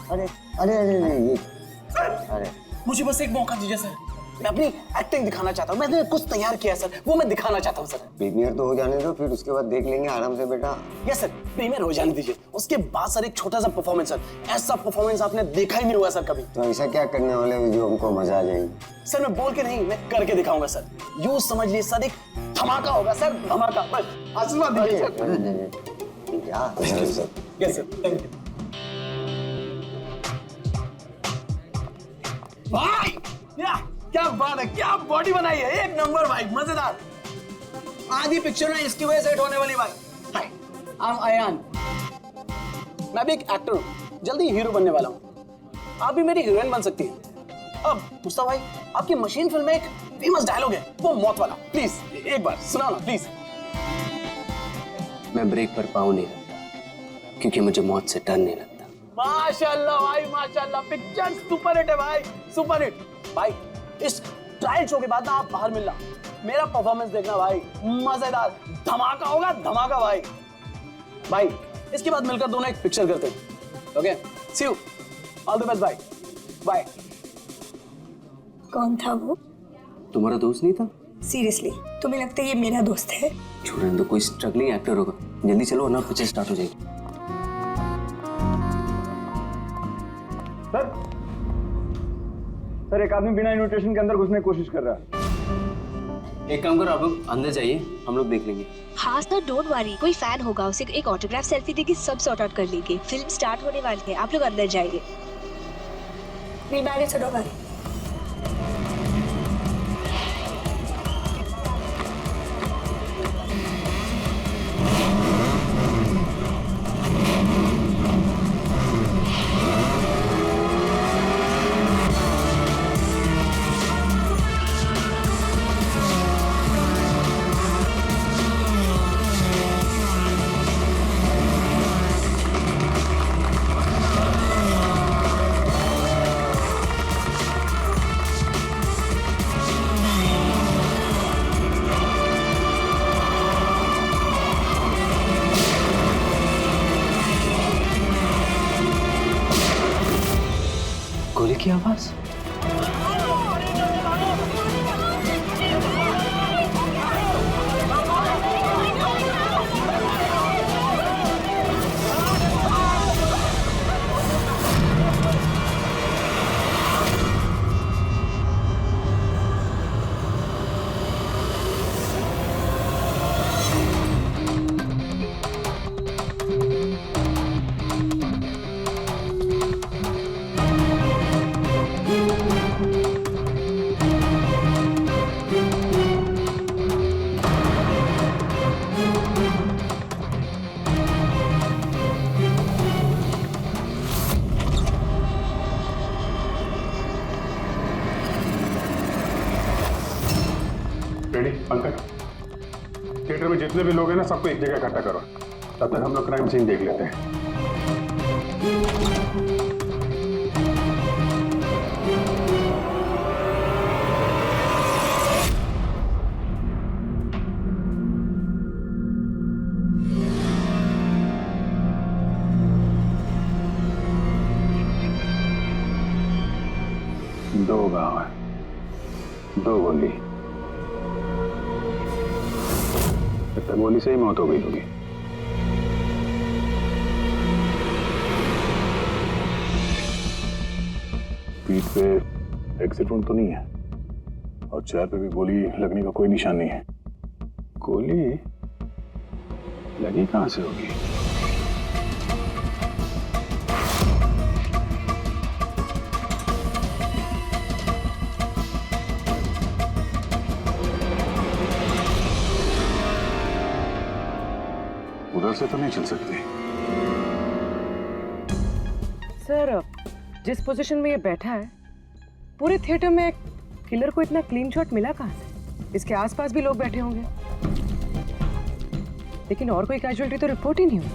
अरे अरे अरे ये अरे मुझे बस एक मौका दीजिए सर, मैं अपनी एक्टिंग दिखाना चाहता हूँ। मैंने कुछ तैयार किया है सर, वो मैं दिखाना चाहता हूँ सर। प्रीमियर तो हो जाने दो, फिर उसके बाद देख लेंगे आराम से बेटा। यस सर, प्रीमियर हो जाने दीजिए, उसके बाद सर एक छोटा सा परफॉर्मेंस सर। ऐसा परफॉर्मेंस आपने देखा ही नहीं हुआ सर कभी। तो ऐसा क्या करने वाले हो जो हमको मजा आ जाएगी? सर मैं बोल के नहीं, मैं करके दिखाऊंगा सर। यूं समझ लीजिए सर, एक धमाका होगा सर, धमाका। बस आशीर्वाद दीजिए सर। क्या यस सर, थैंक यू भाई। क्या बात है, क्या बॉडी बनाई है, एक नंबर भाई, मजेदार। आधी पिक्चर में इसकी वजह से हिट होने वाली भाई। हाय, आई एम अयान, मैं भी एक एक्टर हूँ, जल्दी हीरो बनने वाला हूँ। आप भी मेरी हीरोइन बन सकती हैं। अब मुस्तफा भाई, आपकी मशीन फिल्म में एक फेमस डायलॉग है, वो मौत वाला, प्लीज एक बार सुनाओ ना प्लीज। मैं ब्रेक पर पाँव नहीं रखता क्योंकि मुझे मौत से डर नहीं लगता। माशाल्लाह भाई माशाल्लाह, पिक्चर सुपर हिट है भाई, सुपर हिट। भाई इस ट्रायल शो के बाद ना आप बाहर मिलना, मेरा परफॉर्मेंस देखना भाई, मजेदार धमाका होगा, धमाका भाई। भाई इसके बाद मिलकर दोनों एक पिक्चर करते हैं। Okay, see you, all the best भाई, बाय। कौन था वो? तुम्हारा दोस्त नहीं था? सीरियसली तुम्हें लगता है ये मेरा दोस्त है? छोड़ने दो, कोई स्ट्रगलिंग एक्टर होगा। जल्दी चलो वरना पिक्चर स्टार्ट हो जाएगी। सर एक आदमी बिना इन्विटेशन के अंदर घुसने की कोशिश कर रहा है। एक काम करो, आप लोग अंदर जाइए, हम लोग देख लेंगे। हाँ सर, डोंट वरी, कोई फैन होगा, उसे एक ऑटोग्राफ सेल्फी देके सब सॉर्ट आउट कर लेंगे। फिल्म स्टार्ट होने वाली है, आप लोग अंदर जाइए। मेरी बैग है, चलो भाई। गोली की आवाज। रेडी पंकज, थिएटर में जितने भी लोग हैं ना, सबको एक जगह इकट्ठा करो। तब तक हम लोग क्राइम सीन देख लेते हैं। दो गांव है, दो गोली, गोली से ही मौत हो गई होगी। पीठ पे एक्सिट वुंड तो नहीं है और चेहरे पे भी गोली लगने का कोई निशान नहीं है। गोली लगी कहां से होगी? हॉरर से तो नहीं चल सकती। सर, जिस पोजीशन में ये बैठा है, पूरे थिएटर में किलर को इतना क्लीन शॉट मिला कहाँ से? इसके आसपास भी लोग बैठे होंगे, लेकिन और कोई कैजुअलिटी तो रिपोर्ट ही नहीं हुई।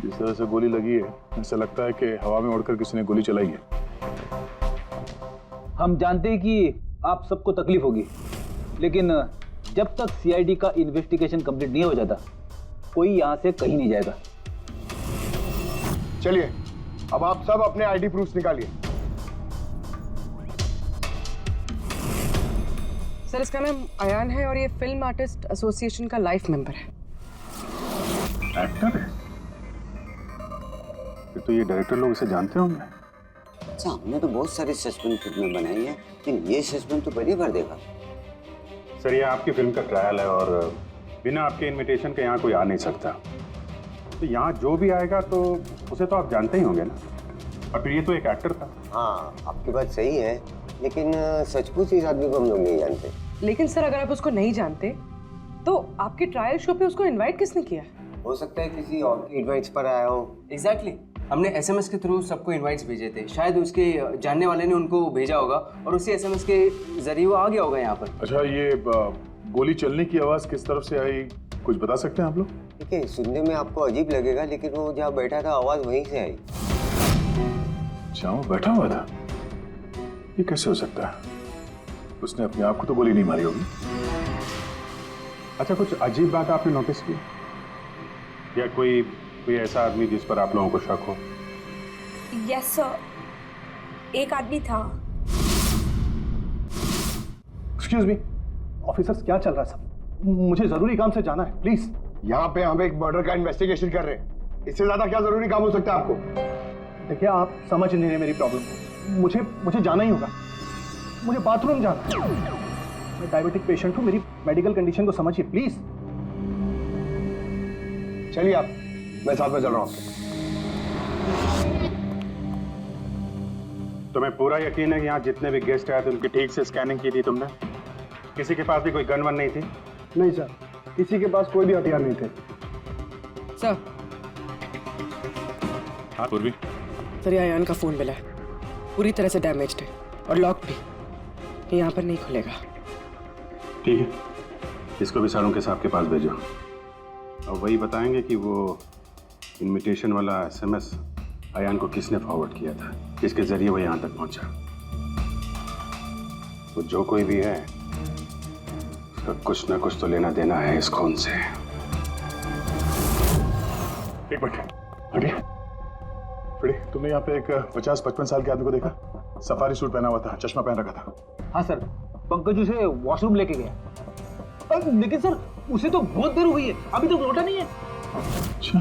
जिस तरह से गोली लगी है, ऐसा लगता है कि हवा में उड़कर किसी ने गोली चलाई है। हम जानते हैं कि आप सबको तकलीफ होगी, लेकिन जब तक सीआईडी का इन्वेस्टिगेशन कंप्लीट नहीं हो जाता, कोई यहाँ से कहीं नहीं जाएगा। चलिए, अब आप सब अपने आईडी प्रूफ निकालिए। सर, इसका नाम अयान है और ये फिल्म आर्टिस्ट एसोसिएशन का लाइफ मेंबर है। एक्टर है? फिर तो ये डायरेक्टर लोग इसे जानते होंगे। अच्छा, हमने तो बहुत सारी सस्पेंस फिल्में बनाई है, लेकिन ये सस्पेंस तो पहली बार देखा। सर, ये आपकी फिल्म का ट्रायल है और बिना आपके इनविटेशन के यहाँ कोई आ नहीं सकता। तो यहाँ जो भी आएगा तो उसे तो आप जानते ही होंगे ना। और फिर ये तो एक एक्टर था। हाँ, आपकी बात सही है, लेकिन सचमुच इस आदमी को हम लोग नहीं जानते। लेकिन सर, अगर आप उसको नहीं जानते तो आपके ट्रायल शो पे उसको इनवाइट किसने किया? हो सकता है किसी और के इनवाइट्स पर आया हो। एग्जैक्टली, हमने एसएमएस के थ्रू सबको इनवाइट्स भेजे थे। शायद उसके जानने वाले ने उनको भेजा होगा और उसी एसएमएस के जरिए वो आ गया होगा यहाँ पर। अच्छा, ये गोली चलने की आवाज किस तरफ से आई, कुछ बता सकते हैं आप लोग? देखिए, सुनने में आपको अजीब लगेगा, लेकिन वो जहाँ बैठा था आवाज वहीं से आई। जहाँ वो बैठा हुआ था? ये कैसे हो सकता है? उसने अपने आप को तो गोली नहीं मारी होगी। अच्छा, कुछ अजीब बात आपने नोटिस की या कोई ऐसा आदमी जिस पर आप लोगों को शक हो? यस सर, एक आदमी था। एक्सक्यूज मी ऑफिसर्स, क्या चल रहा है सब? मुझे जरूरी काम से जाना है, प्लीज। यहाँ पे हम एक मर्डर का इन्वेस्टिगेशन कर रहे हैं, इससे ज्यादा क्या जरूरी काम हो सकता है आपको? देखिए, आप समझ नहीं रहे मेरी प्रॉब्लम। मुझे जाना ही होगा, मुझे बाथरूम जाना है। मैं डायबिटिक पेशेंट हूँ, मेरी मेडिकल कंडीशन को समझिए प्लीज। चलिए आप, मैं साथ में चल रहा हूँ। तुम्हें पूरा यकीन है कि यहाँ जितने भी गेस्ट आए थे उनकी ठीक से स्कैनिंग की थी तुमने? किसी के पास भी कोई गन वन नहीं थी? नहीं सर, किसी के पास कोई भी हथियार नहीं थे। सर, हाँ पूर्वी। सर, ये अयान का फोन मिला है, पूरी तरह से डैमेज्ड है और लॉक भी, ये यहाँ पर नहीं खुलेगा। ठीक है, इसको भी सारों के साहब के पास भेजो और वही बताएंगे कि वो इनविटेशन वाला एसएमएस अयान को किसने फॉरवर्ड किया था, किसके जरिए वो यहाँ तक पहुंचा। वो जो कोई भी है, उसका कुछ ना कुछ तो लेना देना है इस खून से। एक मिनट, हटिए। तुमने यहाँ पे एक 50-55 साल के आदमी को देखा? सफारी सूट पहना हुआ था, चश्मा पहन रखा था। हाँ सर, पंकज उसे वॉशरूम लेके गया। लेकिन सर, उसे तो बहुत देर हो गई है, अभी तक लौटा नहीं है। अच्छा,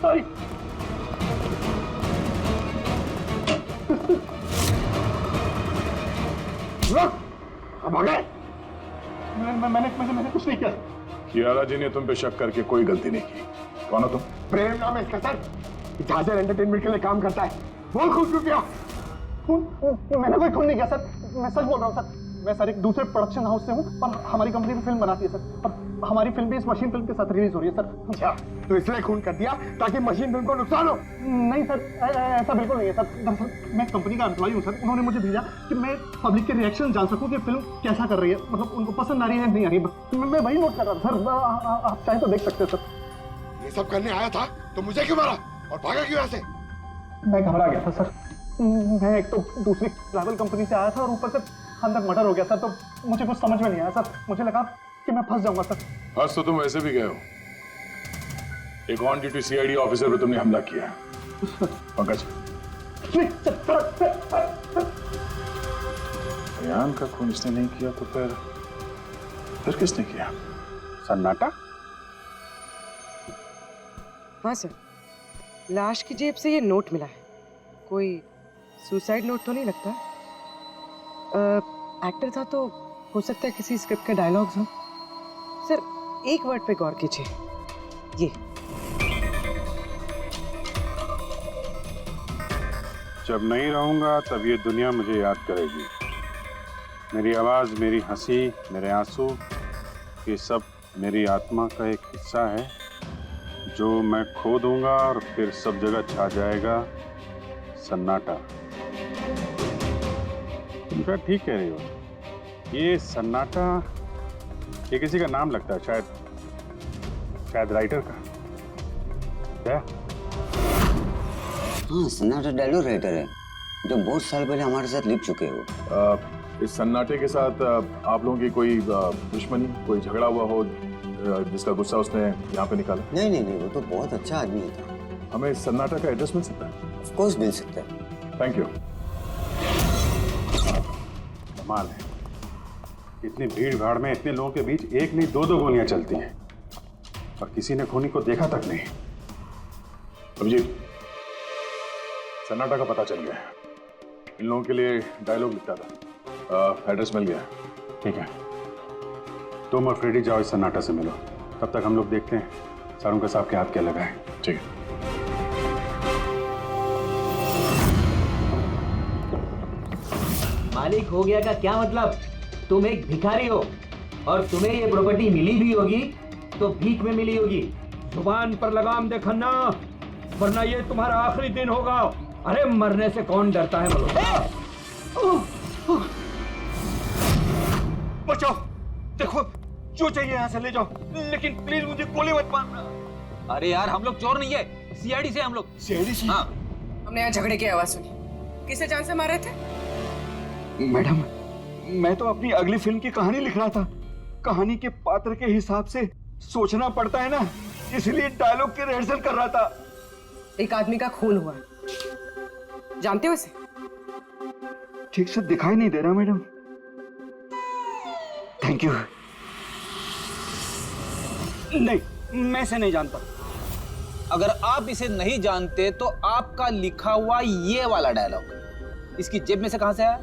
सॉरी। अब आ गए? मैंने कुछ नहीं किया। कियारा जी ने तुम पे शक करके कोई गलती नहीं की। कौन हो तुम? प्रेम नाम है इसका सर, झांझर एंटरटेनमेंट के लिए काम करता है। वो खून क्यों किया? मैंने कोई खून नहीं किया सर, मैं सच बोल रहा हूँ सर। मैं सर एक दूसरे प्रोडक्शन हाउस से हूँ और हमारी कंपनी भी फिल्म बनाती है सर, और हमारी फिल्म भी इस मशीन फिल्म के साथ रिलीज हो रही है सर। अच्छा, तो इसलिए खून कर दिया ताकि मशीन फिल्म को नुकसान हो? नहीं सर, ऐसा बिल्कुल नहीं है सर। दरअसल मैं कंपनी का एम्प्लॉय हूँ सर, उन्होंने मुझे भेजा कि मैं पब्लिक के रिएक्शन जान सकूँ कि फिल्म कैसा कर रही है, मतलब उनको पसंद आ रही है नहीं आ रही है। मैं वही नोट कर रहा था सर, आप चाहे तो देख सकते हैं सर। ये सब करने आया था तो मुझे क्यों मारा और भागा क्यों यहाँ से? मैं घबरा गया था सर, मैं एक तो दूसरी ट्रैवल कंपनी से आया था और ऊपर से अंदर मर्डर हो गया सर, तो मुझे कुछ समझ में नहीं आया सर। मुझे लगा कि मैं फंस जाऊंगा सर। फंस तो तुम वैसे भी गए हो। एक ऑन ड्यूटी सीआईडी ऑफिसर पर तुमने हमला किया। पंकज, अयान का खून इसने नहीं किया तो फिर किसने किया? सन्नाटा? हाँ सर, लाश की जेब से ये नोट मिला है, कोई सुसाइड नोट तो नहीं लगता। एक्टर था तो हो सकता है किसी स्क्रिप्ट के डायलॉग्स हो। सर, एक वर्ड पे गौर कीजिए, ये जब नहीं रहूंगा तब ये दुनिया मुझे याद करेगी। मेरी आवाज़, मेरी हंसी, मेरे आंसू, ये सब मेरी आत्मा का एक हिस्सा है जो मैं खो दूंगा और फिर सब जगह छा जाएगा सन्नाटा। तुम शायद ठीक कह रही हो। ये सन्नाटा ये किसी का नाम लगता है, शायद राइटर का। क्या? हाँ, सन्नाटा डायलॉग राइटर है जो बहुत साल पहले हमारे साथ लिख चुके हो। इस सन्नाटे के साथ आप लोगों की कोई दुश्मनी, कोई झगड़ा हुआ हो जिसका गुस्सा उसने यहाँ पे निकाला? नहीं, वो तो बहुत अच्छा आदमी था। हमें इस सन्नाटा का एड्रेस मिल सकता है? ऑफ कोर्स मिल सकता है। Thank you. कमाल है, इतनी भीड़ भाड़ में इतने लोगों के बीच एक नहीं दो गोलियां चलती हैं और किसी ने खूनी को देखा तक नहीं। अभिजीत, सन्नाटा का पता चल गया है। इन लोगों के लिए डायलॉग लिखता था, एड्रेस मिल गया। ठीक है, तुम और फ्रेडी जाओ, इस सन्नाटा से मिलो। तब तक हम लोग देखते हैं सारुंका साहब के हाथ क्या लगा है। ठीक है। मालिक हो गया का क्या मतलब? तुम एक भिखारी हो और तुम्हें ये प्रॉपर्टी मिली भी होगी तो भीख में मिली होगी। जुबान पर लगाम दे खन्ना, वरना ये तुम्हारा आखिरी दिन होगा। अरे मरने से कौन डरता है बचाओ, देखो जो चाहिए यहाँ से ले जाओ, लेकिन प्लीज मुझे गोली मत मारना। अरे यार, हम लोग चोर नहीं है, सीआईडी से हम लोग। सीआईडी से? हाँ। हमने यहाँ झगड़े की आवाज सुनी। किसे जान से मारे थे? मैडम, मैं तो अपनी अगली फिल्म की कहानी लिख रहा था। कहानी के पात्र के हिसाब से सोचना पड़ता है ना, इसलिए डायलॉग की रिहर्सल कर रहा था। एक आदमी का खून हुआ, जानते हो इसे? ठीक से दिखाई नहीं दे रहा मैडम। Thank you. नहीं, मैं इसे नहीं जानता। अगर आप इसे नहीं जानते तो आपका लिखा हुआ ये वाला डायलॉग इसकी जेब में से कहां से आया?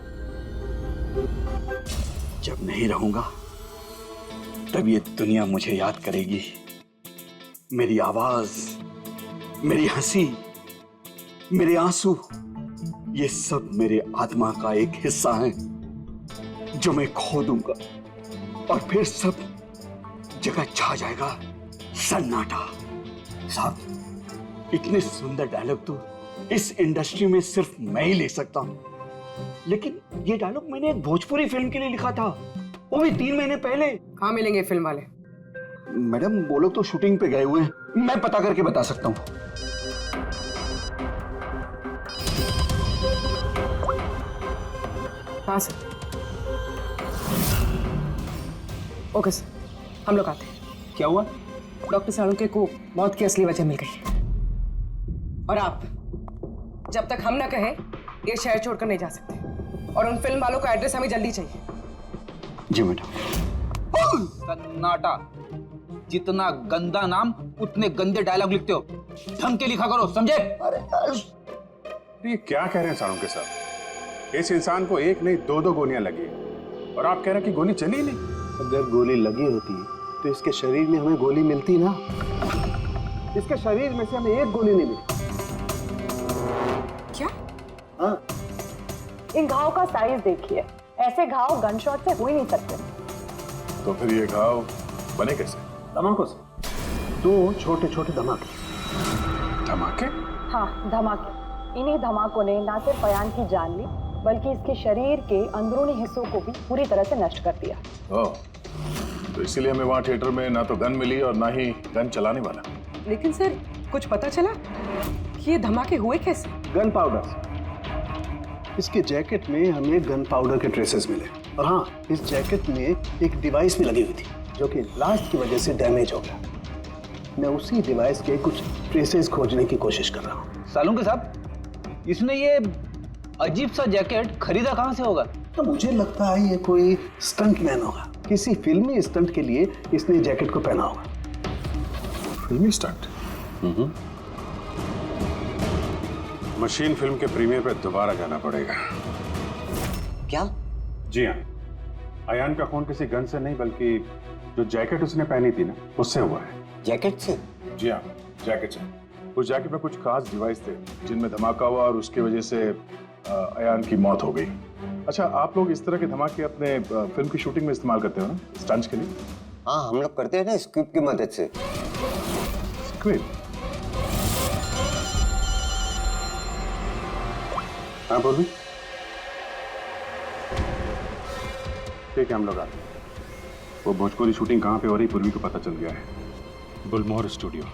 जब नहीं रहूंगा तब ये दुनिया मुझे याद करेगी। मेरी आवाज, मेरी हंसी, मेरे आंसू, ये सब मेरे आत्मा का एक हिस्सा है जो मैं खो दूंगा और फिर सब जगह छा जाएगा सन्नाटा। साहब, इतने सुंदर डायलॉग तो इस इंडस्ट्री में सिर्फ मैं ही लिख सकता हूं, लेकिन ये डायलॉग मैंने एक भोजपुरी फिल्म के लिए लिखा था, वो भी 3 महीने पहले। कहाँ मिलेंगे फिल्म वाले? मैडम, वो लोग तो शूटिंग पे गए हुए हैं, मैं पता करके बता सकता हूँ। हाँ सर। ओके सर, हम लोग आते हैं। क्या हुआ? डॉक्टर साळुंके को मौत की असली वजह मिल गई और आप जब तक हम ना कहें ये शहर छोड़कर नहीं जा सकते, और उन फिल्म वालों का एड्रेस हमें जल्दी चाहिए। जी मैडम। सन्नाटा, जितना गंदा नाम उतने गंदे डायलॉग लिखते हो। ढंग के लिखा करो, समझे? ये क्या कह रहे हैं सारुंके साहब? इस इंसान को एक नहीं दो गोलियां लगी और आप कह रहे हैं कि गोली चली नहीं। अगर गोली लगी होती तो इसके शरीर में हमें गोली मिलती ना। इसके शरीर में से हमें एक गोली नहीं मिली। क्या? हाँ। इन घाव का साइज देखिए, ऐसे घाव गन शॉट से हो ही नहीं सकते। तो फिर ये घाव बने कैसे? धमाकों से। 2 छोटे छोटे धमाके। धमाके? हाँ, धमाके। इन्हीं धमाकों ने ना सिर्फ अयान की जान ली, बल्कि इसके शरीर के अंदरूनी हिस्सों को भी पूरी तरह से नष्ट कर दिया। ओह, तो इसीलिए हमें वहाँ थिएटर में ना तो गन मिली और ना ही गन चलाने वाला। लेकिन सर, कुछ पता चला कि ये धमाके हुए कैसे? Gun powder. इसके जैकेट में हमें गन पाउडर के ट्रेसेस मिले, और हाँ, इस जैकेट में एक डिवाइस भी लगी हुई थी जो कि ब्लास्ट की वजह से डैमेज हो गया। मैं उसी डिवाइस के कुछ ट्रेसेस खोजने की कोशिश कर रहा हूँ। सालुंके साहब, इसने ये अजीब सा जैकेट खरीदा कहाँ से होगा? तो मुझे लगता है ये कोई स्टंट मैन होगा। किसी फिल्मी स्टंट के लिए इसने जैकेट को पहना होगा। फिल्मी स्टंट? मशीन फिल्म के प्रीमियर पे दोबारा जाना पड़ेगा। क्या? जी हाँ, अयान का खून किसी गन से नहीं बल्कि जो जैकेट उसने पहनी थी ना, उससे हुआ है। जैकेट से? जी हाँ, जैकेट से। उस जैकेट में कुछ खास डिवाइस थे जिनमें धमाका हुआ और उसकी वजह से अयान की मौत हो गई। अच्छा, आप लोग इस तरह के धमाके अपने फिल्म की शूटिंग में इस्तेमाल करते हो ना, स्टंट्स के लिए? हाँ, हम लोग करते हैं ना स्क्रिप्ट की मदद से। स्क्रिप्ट? हाँ पूर्वी, ठीक है, हम लोग आते हैं। वो भोजपुरी शूटिंग कहाँ पे हो रही पूर्वी को पता चल गया है। गुलमोहर स्टूडियो।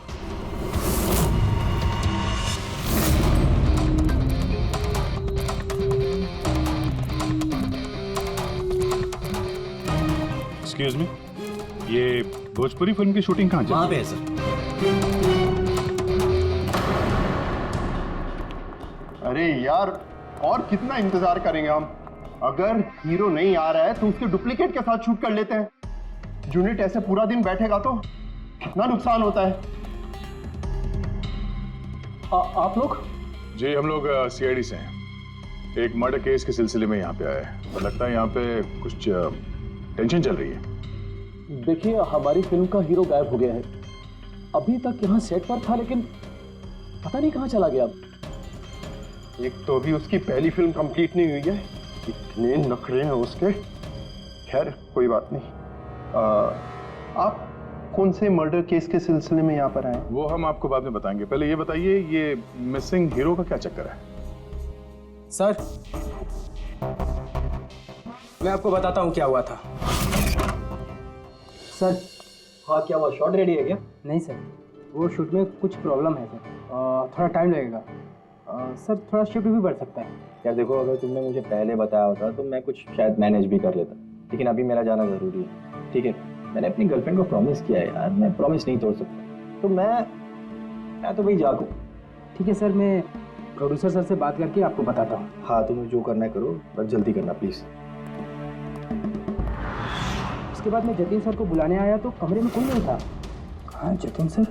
एक्सक्यूज मी, ये भोजपुरी फिल्म की शूटिंग कहाँ वहाँ पे है सर। अरे यार, और कितना इंतजार करेंगे हम? अगर हीरो नहीं आ रहा है तो उसके डुप्लीकेट के साथ शूट कर लेते हैं। यूनिट ऐसे पूरा दिन बैठेगा तो कितना नुकसान होता है। आप लोग? जी, हम लोग सीआईडी से हैं। एक मर्डर केस के सिलसिले में यहाँ पे आए हैं और लगता है यहाँ पे कुछ टेंशन चल रही है। देखिए, हमारी फिल्म का हीरो गायब हो गया है। अभी तक यहाँ सेट पर था लेकिन पता नहीं कहाँ चला गया। एक तो अभी उसकी पहली फिल्म कंप्लीट नहीं हुई है, इतने नखरे हैं उसके। खैर कोई बात नहीं। आप कौन से मर्डर केस के सिलसिले में यहाँ पर आए? वो हम आपको बाद में बताएंगे। पहले ये बताइए, ये मिसिंग हीरो का क्या चक्कर है? सर, मैं आपको बताता हूँ क्या हुआ था। सर, हाँ क्या हुआ? शॉट रेडी है क्या? नहीं सर, वो शूट में कुछ प्रॉब्लम है सर, थोड़ा टाइम लगेगा। सर, थोड़ा शिफ्ट भी बढ़ सकता है। यार देखो, अगर तुमने मुझे पहले बताया होता तो मैं कुछ शायद मैनेज भी कर लेता, लेकिन अभी मेरा जाना ज़रूरी है। ठीक है, मैंने अपनी गर्लफ्रेंड को प्रॉमिस किया है यार, मैं प्रॉमिस नहीं तोड़ सकता। तो मैं तो भाई जागू। ठीक है सर, मैं प्रोड्यूसर सर से बात करके आपको बताता हूँ। हाँ, तुम्हें जो करना है करो, बस जल्दी करना प्लीज़। उसके बाद मैं जतिन सर को बुलाने आया तो कमरे में कोई नहीं था। कहाँ जतिन सर?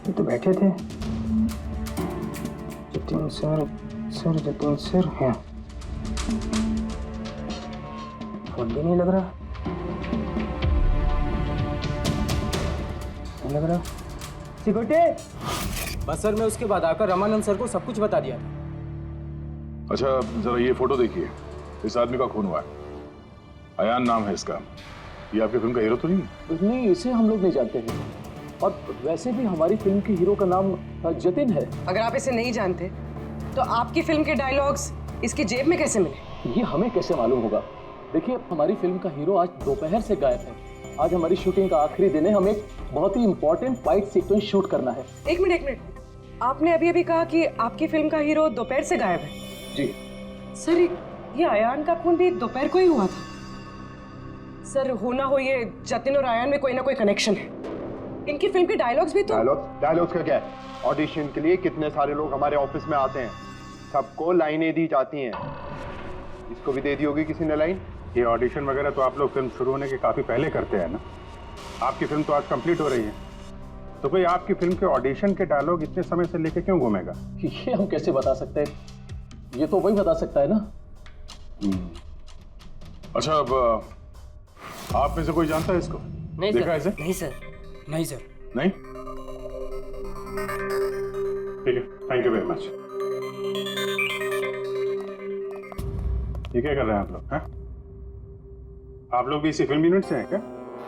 ये तो बैठे थे। जतिन सर हैं। फोन भी नहीं लग रहा। नहीं लग रहा। सिक्योरिटी! बस सर, मैं उसके बाद आकर रामानंद सर को सब कुछ बता दिया था। अच्छा, जरा ये फोटो देखिए। इस आदमी का खून हुआ है। अयान नाम है इसका। ये आपकी फिल्म का हीरो तो नहीं? नहीं, इसे हम लोग नहीं जानते हैं। और वैसे भी हमारी फिल्म के हीरो का नाम जतिन है। अगर आप इसे नहीं जानते तो आपकी फिल्म के डायलॉग्स इसकी जेब में कैसे मिले? ये हमें कैसे मालूम होगा? देखिए, हमारी फिल्म का हीरो आज दोपहर से गायब है। आज हमारी शूटिंग का आखिरी दिन है। हमें एक बहुत ही इंपॉर्टेंट फाइट सीक्वेंस शूट करना है। एक मिनट, आपने अभी कहा कि आपकी फिल्म का हीरो दोपहर से गायब है। जी सर, ये अयान का खून भी दोपहर को ही हुआ था। सर, हो ना हो ये जतिन और अयान में कोई ना कोई कनेक्शन है। इनकी फिल्म के डायलॉग्स भी तो। डायलॉग्स का क्या है? ऑडिशन के लिए कितने सारे लोग हमारे ऑफिस में आते हैं, सबको लाइनें दी जाती हैं। इसको भी दे दी होगी किसी ने लाइन। ये ऑडिशन वगैरह तो आप लोग फिल्म शुरू होने के काफी पहले करते हैं ना। आपकी फिल्म तो आज कंप्लीट हो रही है, तो कोई आपकी फिल्म के ऑडिशन के डायलॉग इतने समय से लेके क्यों घूमेगा? ये हम कैसे बता सकते हैं? ये तो वही बता सकता है ना। अच्छा, अब आप में से कोई जानता है इसको? नहीं देखा सर। इसे? नहीं सर। नहीं सर। नहीं? ठीक है, थैंक यू वेरी मच। ये क्या कर रहे हैं आप लोग? हैं? आप लोग भी इसी फिल्म यूनिट से हैं क्या?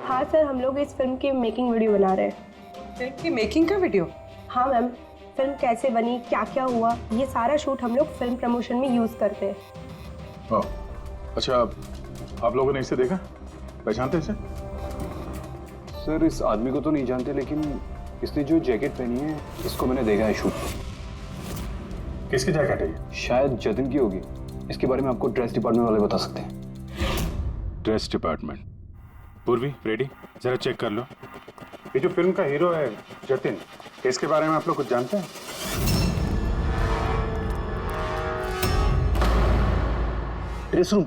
हाँ सर, हम लोग इस फिल्म की मेकिंग वीडियो बना रहे हैं। फिल्म की मेकिंग का वीडियो? हाँ मैम, फिल्म कैसे बनी, क्या क्या हुआ, ये सारा शूट हम लोग फिल्म प्रमोशन में यूज़ करते हैं। अच्छा, आप लोगों ने इसे देखा? पहचानते इसे? सर, इस आदमी को तो नहीं जानते, लेकिन इसने जो जैकेट पहनी है इसको मैंने देखा है शूट पे। किसकी जैकेट है ये? शायद जतिन की होगी। इसके बारे में आपको ड्रेस डिपार्टमेंट वाले बता सकते हैं। Dress department. पूर्वी, रेडी? जरा चेक कर लो। ये जो फिल्म का हीरो है जतिन, इसके बारे में आप लोग कुछ जानते हैं? Dress room.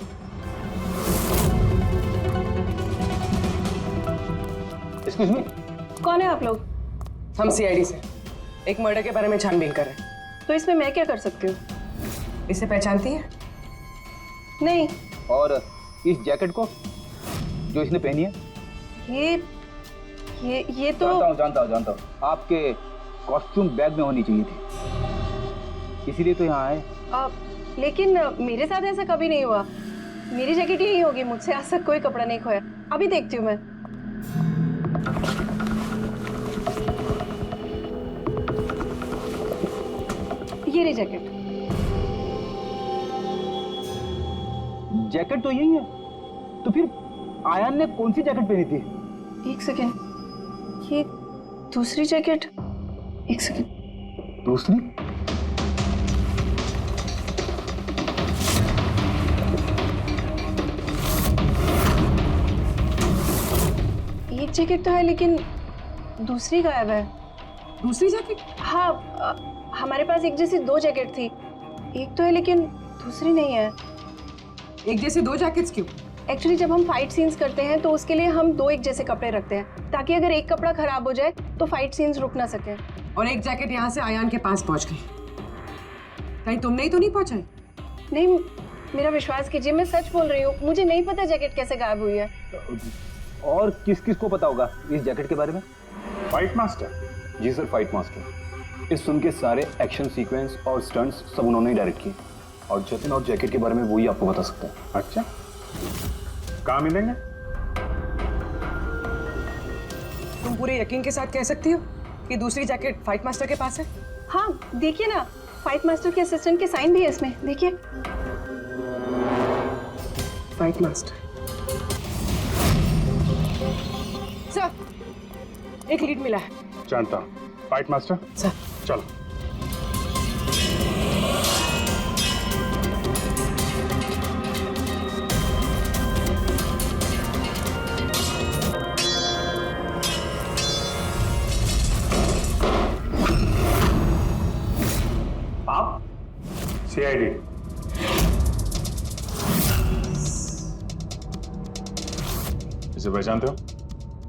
एक्सक्यूज मी, कौन है आप लोग? हम सीआईडी से एक मर्डर के बारे में छानबीन कर रहे हैं। तो इसमें मैं क्या कर सकती हूँ? इसे पहचानती है? नहीं। और इस जैकेट को जो इसने पहनी है? ये तो जानता हूँ। आपके कॉस्ट्यूम बैग में होनी चाहिए थी, इसीलिए तो यहाँ आए। लेकिन मेरे साथ ऐसा कभी नहीं हुआ। मेरी जैकेट यही होगी, मुझसे आज तक कोई कपड़ा नहीं खोया। अभी देखती हूँ मैं। ये रही जैकेट। जैकेट तो यही है, तो फिर आयान ने कौन सी जैकेट पहनी थी? एक सेकेंड, ये दूसरी जैकेट। एक सेकेंड। दूसरी? एक जैकेट तो है लेकिन दूसरी गायब है। दूसरी जैकेट? हाँ, हमारे पास एक जैसी दो जैकेट थी। एक तो है लेकिन दूसरी नहीं है। एक जैसे दो जैकेट्स क्यों? एक्चुअली जब हम फाइट सीन्स करते हैं तो उसके लिए हम दो एक जैसे कपड़े रखते हैं, ताकि अगर एक कपड़ा खराब हो जाए तो फाइट सीन्स रुक ना सके। और एक जैकेट यहाँ से आयान के पास पहुँच गई। कहीं तुमने ही तो नहीं पहुँचाई? नहीं, मेरा विश्वास कीजिए, मैं सच बोल रही हूँ। मुझे नहीं पता जैकेट कैसे गायब हुई है। और किस किस को पता होगा इस जैकेट के बारे में? Fight master? जी सर, फाइट मास्टर। इस फिल्म के सारे एक्शन सीक्वेंस और स्टंट्स सब उन्होंने ही डायरेक्ट किए, और जतिन और जैकेट के बारे में वही आपको बता सकते हैं। अच्छा, कहाँ मिलेंगे? तुम पूरे यकीन के साथ कह सकती हो कि दूसरी जैकेट फाइट मास्टर के पास है? हाँ, देखिए ना, फाइट मास्टर के असिस्टेंट के साइन भी है इसमें, देखिए। Fight master. सर, एक लीड मिला है। जानता हूँ। Fight master sir. चलो। आप? CID। इसे पहचानते हो?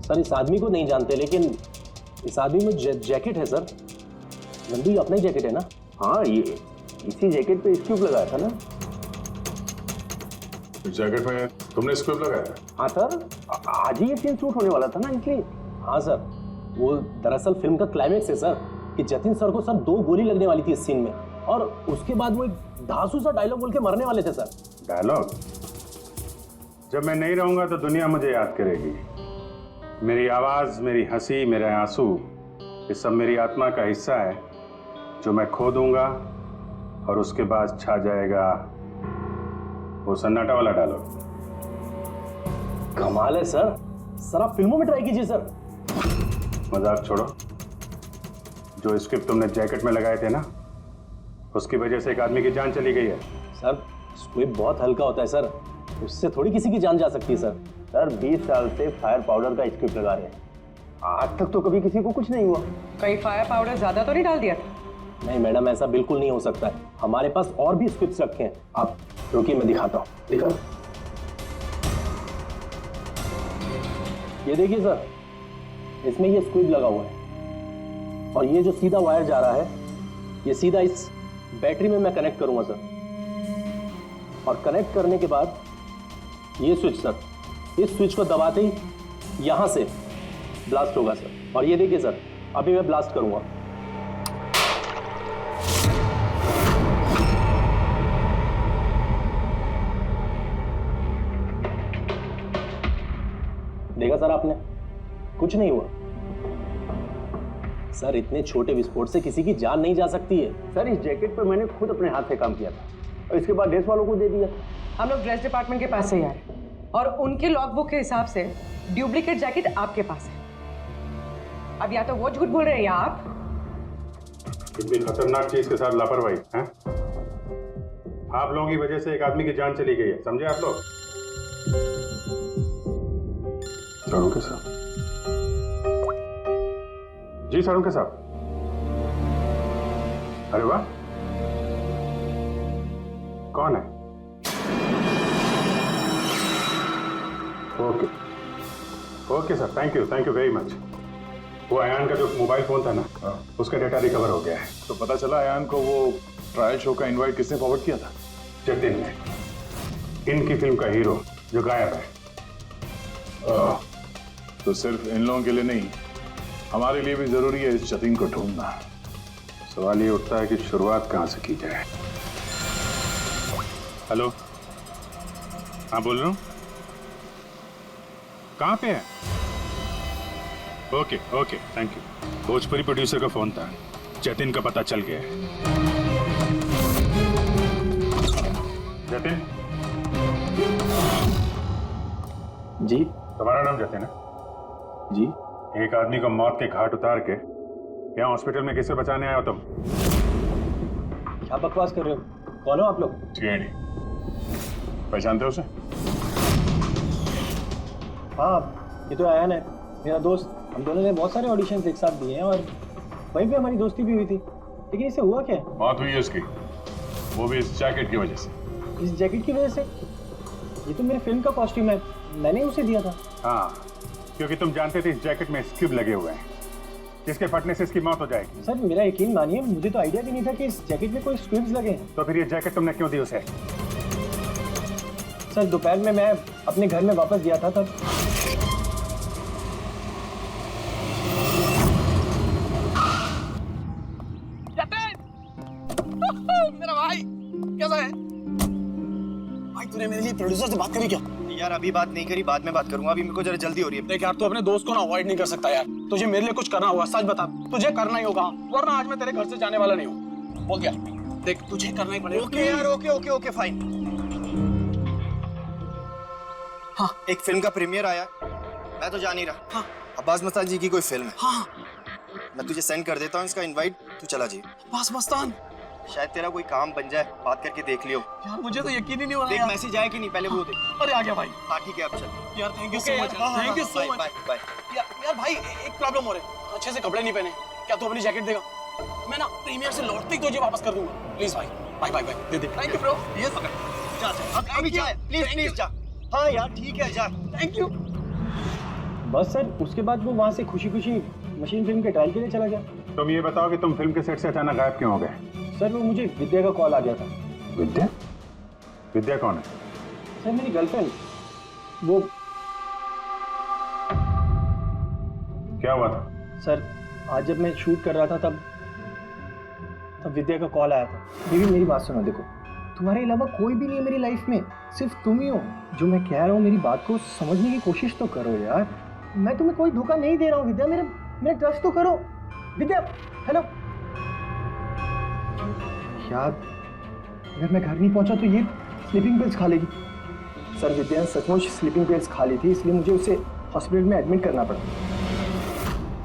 सर, इस आदमी को नहीं जानते, लेकिन इस आदमी में जैकेट है सर। नंदी अपना ही जैकेट है ना? हाँ, ये इसी जैकेट पे स्क्यूब लगाया था ना? इस जैकेट में तुमने स्क्यूब लगाया था? हाँ सर, आज ही ये सीन शूट होने वाला था ना, इसलिए। हाँ सर, वो दरअसल फिल्म का क्लाइमेक्स है सर, कि जतिन सर को सर 2 गोली लगने वाली थी इस सीन में, और उसके बाद वो एक धांसू सा डायलॉग बोल के मरने वाले थे सर। डायलॉग? जब मैं नहीं रहूंगा तो दुनिया मुझे याद करेगी। मेरी आवाज, मेरी हंसी, मेरे आंसू, ये सब मेरी आत्मा का हिस्सा है जो मैं खो दूंगा, और उसके बाद छा जाएगा वो सन्नाटा वाला डायलॉग। कमाल है सर। सर, आप फिल्मों में ट्राई कीजिए सर। मजाक छोड़ो। जो स्क्रिप्ट तुमने जैकेट में लगाए थे ना, उसकी वजह से एक आदमी की जान चली गई है। सर, स्क्विब बहुत हल्का होता है सर, उससे थोड़ी किसी की जान जा सकती है सर। सर, 20 साल से फायर पाउडर का स्क्रिप्ट लगा रहे हैं, आज तक तो कभी किसी को कुछ नहीं हुआ। कहीं फायर पाउडर ज्यादा तो नहीं डाल दिया था? नहीं मैडम, ऐसा बिल्कुल नहीं हो सकता है। हमारे पास और भी स्क्रिप्ट्स रखे हैं। आप रुकिए, मैं दिखाता हूँ। दिखाओ। ये देखिए सर, इसमें ये स्क्विब लगा हुआ है, और ये जो सीधा वायर जा रहा है, ये सीधा इस बैटरी में मैं कनेक्ट करूंगा सर, और कनेक्ट करने के बाद ये स्विच सर, इस स्विच को दबाते ही यहां से ब्लास्ट होगा सर। और ये देखिए सर, अभी मैं ब्लास्ट करूंगा। देखा सर आपने, कुछ नहीं हुआ सर। इतने छोटे विस्फोट से किसी की जान नहीं जा सकती है सर। इस जैकेट पर मैंने खुद अपने हाथ से काम किया था, और इसके बाद ड्रेस वालों को दे दिया। हम लोग ड्रेस डिपार्टमेंट के पास से ही आए, और उनके लॉगबुक के हिसाब से डुप्लीकेट जैकेट आपके पास है। अब या तो वो झूठ बोल रहे हैं या आप। इतनी खतरनाक चीज के साथ लापरवाही है? आप लोगों की वजह से एक आदमी की जान चली गई है, समझे आप लोग? सारों साहब। जी सारों साहब। अरे वाह, कौन है? Okay okay sir, thank you very much. वो अयान का जो मोबाइल फोन था ना, उसका डेटा रिकवर हो गया है। तो पता चला अयान को वो ट्रायल शो का इनवाइट किसने फॉरवर्ड किया था? जतिन ने, इनकी फिल्म का हीरो जो गायब है। तो सिर्फ इन लोगों के लिए नहीं, हमारे लिए भी जरूरी है इस जतीन को ढूंढना। सवाल ये उठता है कि शुरुआत कहाँ से की जाए। हेलो, हाँ बोल रहा हूँ। कहाँ पे है? Okay okay, thank you. Bhojpuri producer का फोन था, जतिन का पता चल गया है। जतिन जी, तुम्हारा नाम जतिन है? जी। एक आदमी को मौत के घाट उतार के यहाँ हॉस्पिटल में किसे बचाने आए हो तुम? क्या बकवास कर रहे हो? कौन हो आप लोग? सीआईडी। पहचानते हो उसे? हाँ, ये तो आयान है, मेरा दोस्त। हम दोनों ने बहुत सारे ऑडिशंस एक साथ दिए हैं और वहीं पे हमारी दोस्ती भी हुई थी। लेकिन इसे हुआ क्या? मौत हुई है उसकी, वो भी इस जैकेट की वजह से। इस जैकेट की वजह से? ये तो मेरे फिल्म का कॉस्ट्यूम है, मैंने उसे दिया था। हाँ, क्योंकि तुम जानते थे इस जैकेट में स्क्यूब लगे हुए हैं, जिसके फटने से इसकी मौत हो जाएगी। सर मेरा यकीन मानिए, मुझे तो आइडिया भी नहीं था कि इस जैकेट में कोई स्क्यूब्स लगे हैं। तो फिर ये जैकेट तुमने क्यों दी उसे? सर दोपहर में मैं अपने घर में वापस गया था तब। मेरा भाई कैसा है? भाई तूने मेरे लिए प्रोड्यूसर से बात करी क्या? यार अभी बात नहीं करी, बाद में बात करूंगा, अभी मेरे को जरा जल्दी हो रही है। देख यार, तू अपने दोस्त को ना अवॉइड नहीं कर सकता यार। तुझे मेरे लिए कुछ करना होगा, सच बता। तुझे करना ही होगा, वरना आज मैं तेरे घर से जाने वाला नहीं हूँ। बोल दिया। देख तुझे करना ही पड़ेगा। ओके यार, ओके ओके ओके फाइन। हाँ, एक फिल्म का प्रीमियर आया, मैं तो जान ही रहा। हाँ, अब्बास मस्तान जी की कोई फिल्म है। हाँ, मैं तुझे सेंड कर देता हूँ इसका इनवाइट, तू चला जी। अब्बास मस्तान, शायद तेरा कोई काम बन जाए, बात करके देख लियो। यार मुझे तो यकीन ही नहीं हो रहा। देख मैसेज आया कि नहीं, पहले वो देख। अरे आ गया भाई। हाँ ठीक है, अब चल। यार thank you so much, thank you so much. Bye bye. यार भाई एक प्रॉब्लम हो रही है, अच्छे से कपड़े नहीं पहने। क्या तू अपनी जैकेट देगा? मैं ना प्रीमियर से लौटते ही तुझे वापस कर दूंगा। प्लीज भाई, बाय बाय बाय, दे दे। Thank you bro. यस जा जा, अभी जा, प्लीज प्लीज जा। हाँ यार ठीक है, जा। Thank you. बस सर, उसके बाद वो वहाँ से खुशी खुशी मशीन फिल्म के ट्रायल के लिए चला गया। तुम ये बताओ कि तुम फिल्म के सेट से अचानक गायब क्यों हो गए? सर वो मुझे विद्या का कॉल आ गया था। विद्या? विद्या कौन है? सर मेरी गर्लफ्रेंड। वो क्या हुआ था? सर आज जब मैं शूट कर रहा था तब विद्या का कॉल आया था। मेरी बात सुनो, देखो तुम्हारे अलावा कोई भी नहीं है मेरी लाइफ में, सिर्फ तुम ही हो। जो मैं कह रहा हूँ मेरी बात को समझने की कोशिश तो करो यार। मैं तुम्हें कोई धोखा नहीं दे रहा हूँ विद्या, मेरा ट्रस्ट तो करो। विद्या हेलो। यार अगर मैं घर नहीं पहुंचा तो ये स्लीपिंग पिल्स खा लेगी। सर विद्या सचमुच स्लीपिंग पिल्स खा ली थी, इसलिए मुझे उसे हॉस्पिटल में एडमिट करना पड़ा।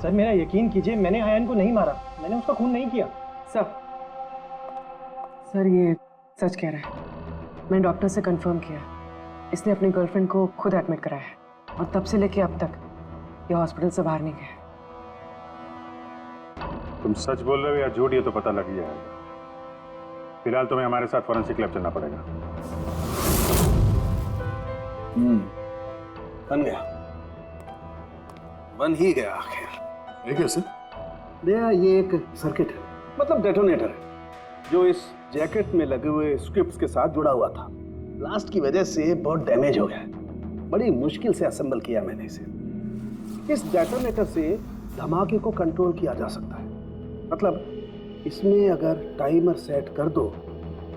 सर मेरा यकीन कीजिए, मैंने आयन को नहीं मारा, मैंने उसका खून नहीं किया। सर ये सच कह रहा है। मैंने डॉक्टर से कंफर्म किया, इसने अपनी गर्लफ्रेंड को खुद एडमिट कराया है और तब से लेके अब तक ये हॉस्पिटल से बाहर नहीं गया। तुम सच बोल रहे हो या झूठ, ये तो पता लग ही जाएगा। फिलहाल तुम्हें हमारे साथ फॉरेंसिक लैब चलना पड़ेगा। बन गया, बन ही गया आखिर। ये कैसे? भैया ये एक सर्किट है, मतलब डेटोनेटर है, जो इस जैकेट में लगे हुए स्क्रिप्ट्स के साथ जुड़ा हुआ था। ब्लास्ट की वजह से बहुत डैमेज हो गया है, बड़ी मुश्किल से असेंबल किया मैंने इसे। इस डेटोनेटर से धमाके को कंट्रोल किया जा सकता है, मतलब इसमें अगर टाइमर सेट कर दो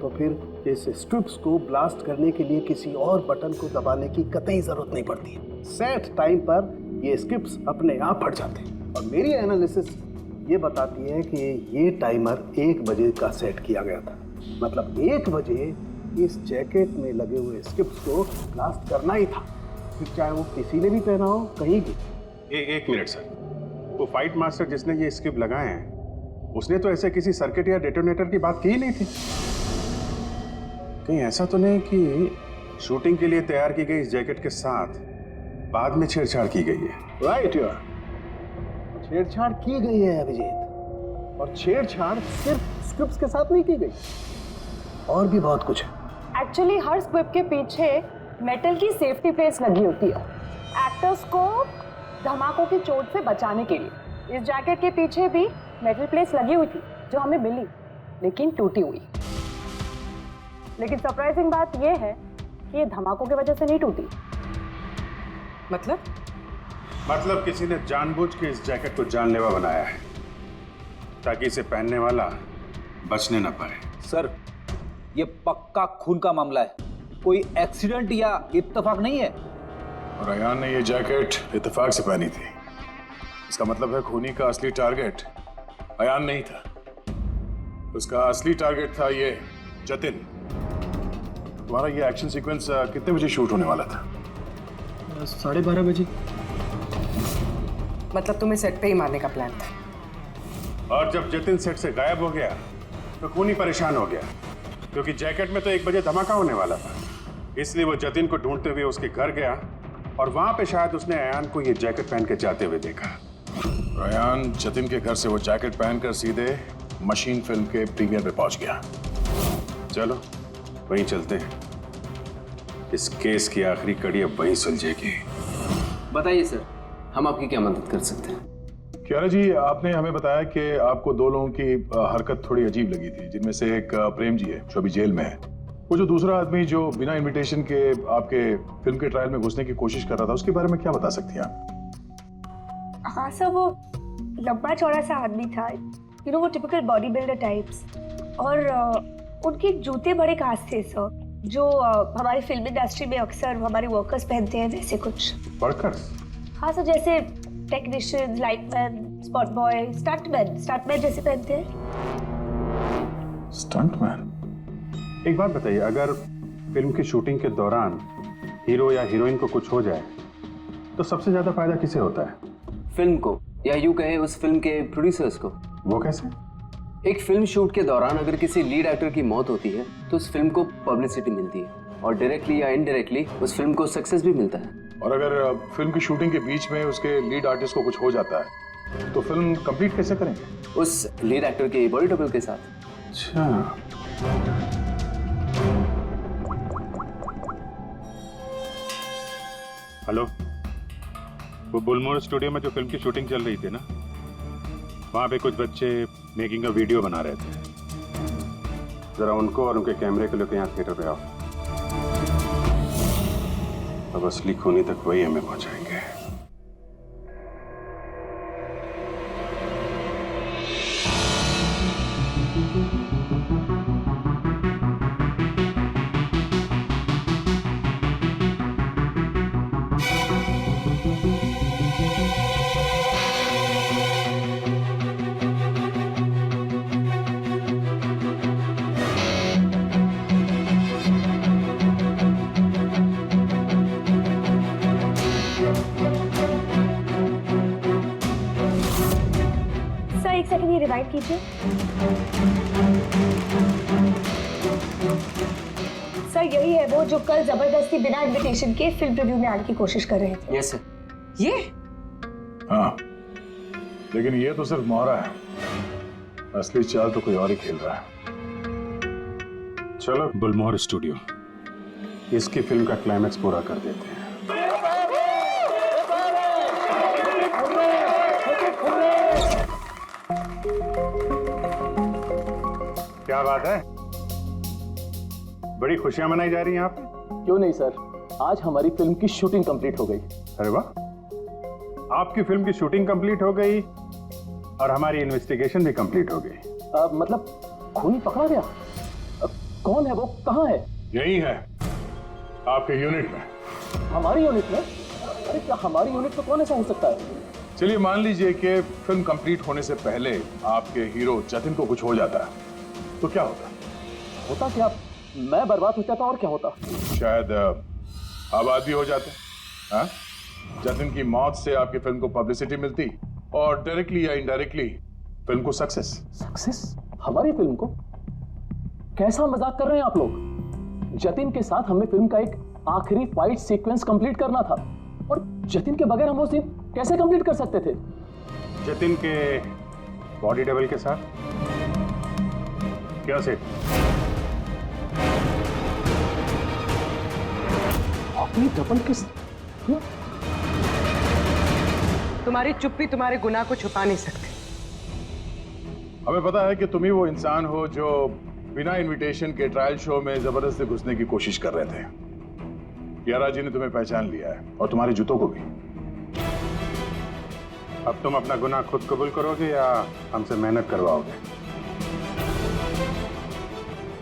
तो फिर इस स्ट्रिप्स को ब्लास्ट करने के लिए किसी और बटन को दबाने की कतई जरूरत नहीं पड़ती है। सेट टाइम पर ये स्ट्रिप्स अपने आप फट जाते हैं। और मेरी एनालिसिस ये बताती है कि ये टाइमर 1 बजे का सेट किया गया था, मतलब 1 बजे इस जैकेट में लगे हुए स्ट्रिप्स को ब्लास्ट करना ही था, फिर चाहे वो किसी ने भी पहना हो कहीं भी। एक मिनट सर, वो फाइट मास्टर जिसने ये स्क्रिप्ट लगाए हैं, उसने तो ऐसे किसी सर्किट या डेटोनेटर की बात की ही नहीं थी। कहीं ऐसा तो नहीं कि शूटिंग के लिए तैयार की गई इस जैकेट के साथ बाद में छेड़छाड़ की गई है? राइट यार, छेड़छाड़ की गई है अभिजीत, और छेड़छाड़ सिर्फ स्क्रिप्ट्स के साथ नहीं की गई, और भी बहुत कुछ है। एक्चुअली हर स्क्रिप्ट के पीछे मेटल की सेफ्टी प्लेट्स लगी होती है, एक्टर्स को धमाकों की चोट से बचाने के लिए। इस जैकेट के पीछे भी मेटल प्लेट्स लगी हुई थी जो हमें मिली, लेकिन टूटी हुई। लेकिन सरप्राइजिंग बात यह है कि ये धमाकों की वजह से नहीं टूटी। मतलब मतलब किसी ने जानबूझ के इस जैकेट को जानलेवा बनाया है ताकि इसे पहनने वाला बचने न पाए। सर, ये पक्का खून का मामला है, कोई एक्सीडेंट या इत्तेफाक नहीं है। और अयान ने ये जैकेट इत्तेफाक से पहनी थी। इसका मतलब है खूनी का असली टारगेट अयान नहीं था, उसका असली टारगेट था ये जतिन। तुम्हारा ये एक्शन सीक्वेंस कितने बजे शूट होने वाला था? 12:30 बजे। मतलब तुम्हें सेट पे ही मारने का प्लान था? और जब जतिन सेट से गायब हो गया तो खूनी परेशान हो गया, क्योंकि जैकेट में तो 1 बजे धमाका होने वाला था। इसलिए वो जतिन को ढूंढते हुए उसके घर गया और वहां पे शायद उसने अयान को ये जैकेट पहन के जाते हुए देखा। अयान जतिन के घर से वो जैकेट पहनकर सीधे मशीन फिल्म के प्रीमियर पे पहुंच गया। चलो वहीं चलते हैं, इस केस की आखिरी कड़ी अब वहीं सुलझेगी। बताइए सर, हम आपकी क्या मदद कर सकते हैं? कियारा जी, आपने हमें बताया कि आपको 2 लोगों की हरकत थोड़ी अजीब लगी थी, जिनमें से एक प्रेम जी है जो अभी जेल में है। वो जो दूसरा आदमी जो बिना इनविटेशन के आपके फिल्म के ट्रायल में घुसने की कोशिश कर रहा था, उसके बारे में क्या बता सकती हैं आप? हाँ सर, वो लंबा चौड़ा सा आदमी था, वो टिपिकल बॉडी बिल्डर टाइप्स, और उनके जूते बड़े खास थे सर, जो हमारी फिल्म इंडस्ट्री में अक्सर हमारे वर्कर्स पहनते हैं, वैसे कुछ। वर्कर्स? हाँ सर, जैसे technician, lightman, spot boy, stuntman जैसे पहनते हैं। स्टंटमैन? एक बात बताइए, अगर फिल्म की शूटिंग के दौरान हीरो या हीरोइन को कुछ हो जाए तो सबसे ज्यादा फायदा किसे होता है? फिल्म को, या यूं कहे उस फिल्म के प्रोड्यूसर्स को। वो कैसे? एक फिल्म शूट के दौरान अगर किसी लीड एक्टर की मौत होती है तो उस फिल्म को पब्लिसिटी मिलती है, और डायरेक्टली या इनडायरेक्टली उस फिल्म को सक्सेस भी मिलता है। और अगर फिल्म की शूटिंग के बीच में उसके लीड आर्टिस्ट को कुछ हो जाता है तो फिल्म कंप्लीट कैसे करेंगे? उस लीड एक्टर के बॉडी डबल के साथ। अच्छा, हेलो, वो बुलमोर स्टूडियो में जो फिल्म की शूटिंग चल रही थी ना, वहाँ पे कुछ बच्चे मेकिंग का वीडियो बना रहे थे। जरा उनको और उनके कैमरे को लेकर यहाँ थिएटर पे आओ। अब असली खूनी तक वही हमें पहुंचाएंगे। एक सेकंड, ये रिवाइंड कीजिए। सर, यही है वो जो कल जबरदस्ती बिना इनविटेशन के फिल्म रिव्यू में आने की कोशिश कर रहे थे। Yes sir. ये? हाँ, लेकिन ये तो सिर्फ मोहरा है, असली चाल तो कोई और ही खेल रहा है। चलो बुलमोर स्टूडियो, इसकी फिल्म का क्लाइमैक्स पूरा कर देते हैं। क्या बात है, बड़ी खुशियां मनाई जा रही हैं आप? क्यों नहीं सर, आज हमारी फिल्म की शूटिंग कंप्लीट हो गई। अरे वाह, आपकी फिल्म की शूटिंग कंप्लीट हो गई और हमारी इन्वेस्टिगेशन भी कंप्लीट हो गई। मतलब खूनी पकड़ा गया? कौन है वो, कहाँ है? यही है, आपके यूनिट में। हमारी यूनिट में? अरे क्या हमारी यूनिट में कौन ऐसा हो सकता है? चलिए मान लीजिए कि फिल्म कंप्लीट होने से पहले आपके हीरो जतिन को कुछ हो जाता है, तो क्या होता? होता क्या? मैं बर्बाद हो जाता और क्या होता? शायद आबाद भी हो जाते। हाँ? जतिन की मौत से आपकी फिल्म को पब्लिसिटी मिलती और डायरेक्टली या इनडायरेक्टली फिल्म को सक्सेस। सक्सेस? हमारी फिल्म को? कैसा मजाक कर रहे हैं आप लोग? जतिन के साथ हमें फिल्म का एक आखिरी फाइट सीक्वेंस कंप्लीट करना था, और जतिन के बगैर हम वो सीन कैसे कंप्लीट कर सकते थे? जतिन के बॉडी डबल के साथ? क्या सेठ? अपनी डबल किस? तुम्हारी चुप्पी तुम्हारे गुनाह को छुपा नहीं सकती। हमें पता है कि तुम ही वो इंसान हो जो बिना इनविटेशन के ट्रायल शो में जबरदस्ती घुसने की कोशिश कर रहे थे। कियारा जी ने तुम्हें पहचान लिया है और तुम्हारे जूतों को भी। अब तुम अपना गुनाह खुद कबूल करोगे या हमसे मेहनत करवाओगे?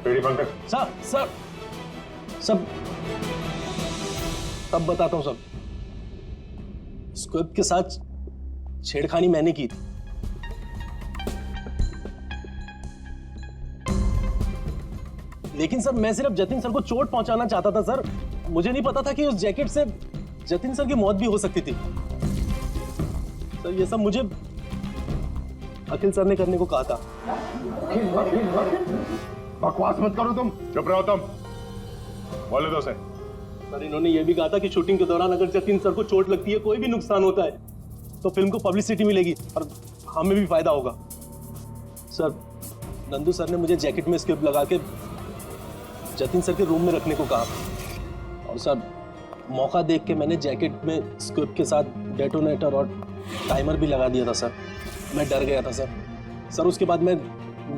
रेडी पंकज? सर सब तब बताता हूँ सब। स्क्रिप्ट के साथ छेड़खानी मैंने की थी। लेकिन सर मैं सिर्फ जतिन सर को चोट पहुंचाना चाहता था सर। मुझे नहीं पता था कि उस जैकेट से जतिन सर की मौत भी हो सकती थी। सर ये सब मुझे अखिल सर ने करने को कहा था। बकवास मत करो तुम। चुप रहो तुम। बोले दो से। सर इन्होंने ये भी कहा था कि शूटिंग के दौरान अगर जतिन सर को चोट लगती है, कोई भी नुकसान होता है, तो फिल्म को पब्लिसिटी मिलेगी और हमें भी फायदा होगा। सर नंदू सर ने मुझे जैकेट में स्क्रिप्ट लगा के जतिन सर के रूम में रखने को कहा और सर मौका देख के मैंने जैकेट में स्क्रिप्ट के साथ डेटोनेटर और टाइमर भी लगा दिया था सर। मैं डर गया था सर। सर उसके बाद मैं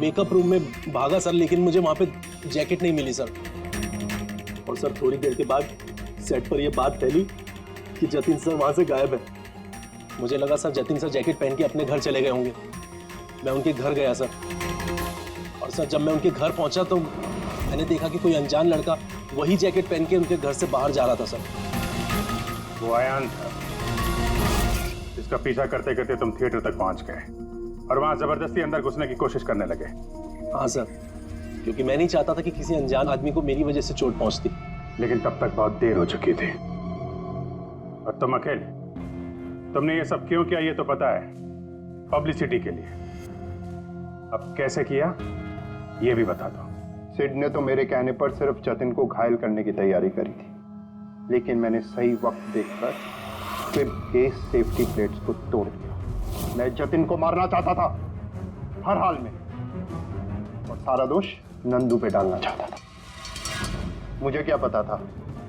मेकअप रूम में भागा सर, लेकिन मुझे वहाँ पे जैकेट नहीं मिली सर। और सर थोड़ी देर के बाद सेट पर यह बात फैली कि जतिन सर वहाँ से गायब है। मुझे लगा सर जतिन सर जैकेट पहन के अपने घर चले गए होंगे। मैं उनके घर गया सर और सर जब मैं उनके घर पहुंचा तो मैंने देखा कि कोई अनजान लड़का वही जैकेट पहन के उनके घर से बाहर जा रहा था सर। वो अयान था जिसका पीछा करते करते तुम थिएटर तक पहुंच गए और वहां जबरदस्ती अंदर घुसने की कोशिश करने लगे। हाँ सर, क्योंकि मैं नहीं चाहता था कि किसी अनजान आदमी को मेरी वजह से चोट पहुंचती। लेकिन तब तक बहुत देर हो चुकी थी। और तुम अकेले, तुमने ये सब क्यों किया ये तो पता है, पब्लिसिटी के लिए। अब कैसे किया ये भी बता दो। सिड ने तो मेरे कहने पर सिर्फ जतिन को घायल करने की तैयारी करी थी, लेकिन मैंने सही वक्त देखकर सिड के सेफ्टी प्लेट्स को तोड़ दिया। मैं जतिन को मारना चाहता था हर हाल में, और सारा दोष नंदू पे डालना चाहता था। मुझे क्या पता था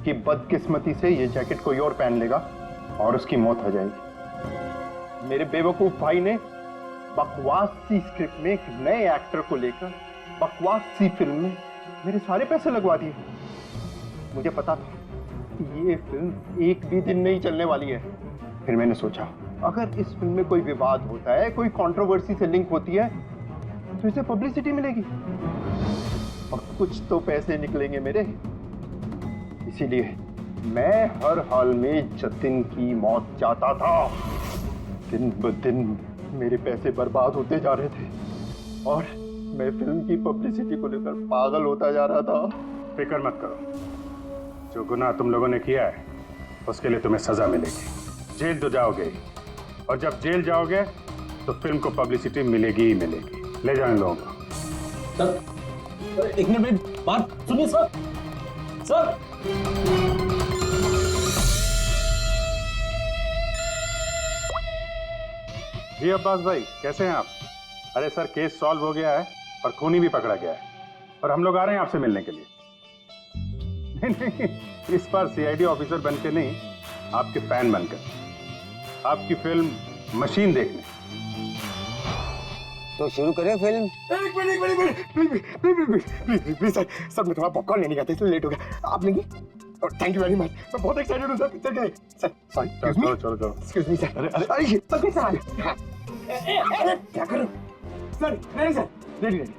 कि बदकिस्मती से ये जैकेट कोई और पहन लेगा और उसकी मौत हो जाएगी। मेरे बेवकूफ भाई ने बकवास सी स्क्रिप्ट में एक नए एक्टर को लेकर बकवास सी फिल्म में मेरे सारे पैसे लगवा दिए। मुझे पता था कि ये फिल्म एक भी दिन नहीं चलने वाली है। फिर मैंने सोचा अगर इस फिल्म में कोई विवाद होता है, कोई कंट्रोवर्सी से लिंक होती है, तो इसे पब्लिसिटी मिलेगी और कुछ तो पैसे निकलेंगे मेरे। इसीलिए मैं हर हाल में जतिन की मौत चाहता था। दिन ब दिन मेरे पैसे बर्बाद होते जा रहे थे और मैं फिल्म की पब्लिसिटी को लेकर पागल होता जा रहा था। फिक्र मत करो, जो गुनाह तुम लोगों ने किया है उसके लिए तुम्हें सजा मिलेगी। जेल तो जाओगे और जब जेल जाओगे तो फिल्म को पब्लिसिटी मिलेगी ही मिलेगी। ले जाओ इन लोगों को। सर एक मिनट मेरी बात सुनिए सर। सर जी अब्बास भाई, कैसे हैं आप? अरे सर केस सॉल्व हो गया है और खूनी भी पकड़ा गया है और हम लोग आ रहे हैं आपसे मिलने के लिए। नहीं, इस बार सीआईडी ऑफिसर बन के नहीं, आपके फैन बनकर आपकी फिल्म मशीन देखने। तो शुरू करें फिल्म। एक मिनट प्लीज सर मैं थोड़ा पॉपकॉर्न लेने गया था इसलिए लेट हो गया। आप लेंगे? Thank you very much. मैं बहुत एक्साइटेड हूँ सर पिक्चर के लिए। सर सॉरी, चलो चलो चलो। Excuse me sir. अरे सर कैसे आ गए? क्या करूं सर? नहीं सर, रेडी रेडी।